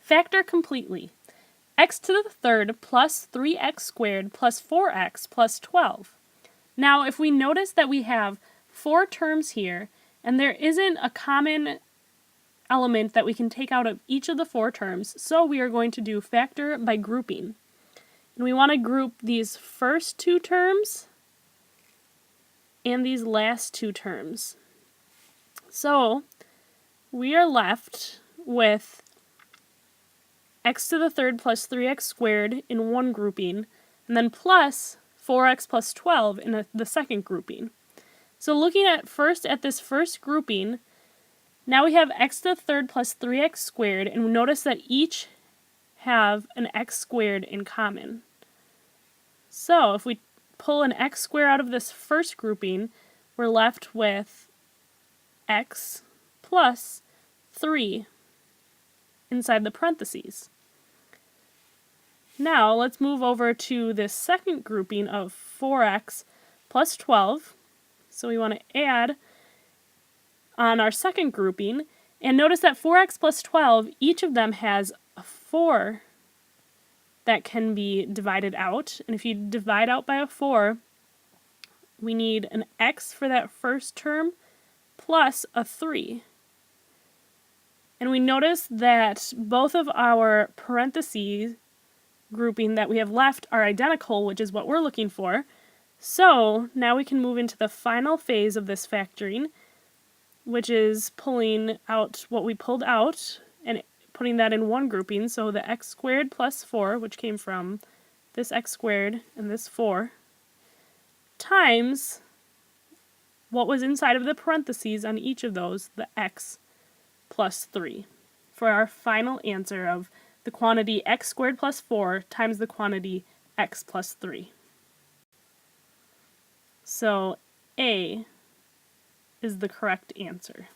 Factor completely. X to the third plus 3x squared plus 4x plus 12. Now, if we notice that we have 4 terms here, and there isn't a common element that we can take out of each of the 4 terms, so we are going to do factor by grouping. And we want to group these first 2 terms and these last 2 terms. So we are left with x to the third plus 3x squared in one grouping, and then plus 4x plus 12 in the second grouping. So looking at this first grouping, now we have x to the third plus 3x squared, and notice that each have an x squared in common. So if we pull an x squared out of this first grouping, we're left with x plus 3 inside the parentheses. Now let's move over to this second grouping of 4x plus 12. So we want to add on our second grouping, and notice that 4x plus 12, each of them has a 4 that can be divided out. And if you divide out by a 4, we need an x for that first term plus a 3. And we notice that both of our parentheses grouping that we have left are identical, which is what we're looking for. So now we can move into the final phase of this factoring, which is pulling out what we pulled out and putting that in one grouping. So the x squared plus 4, which came from this x squared and this 4, times what was inside of the parentheses on each of those, the x plus 3, for our final answer of the quantity x squared plus 4 times the quantity x plus 3. So A is the correct answer.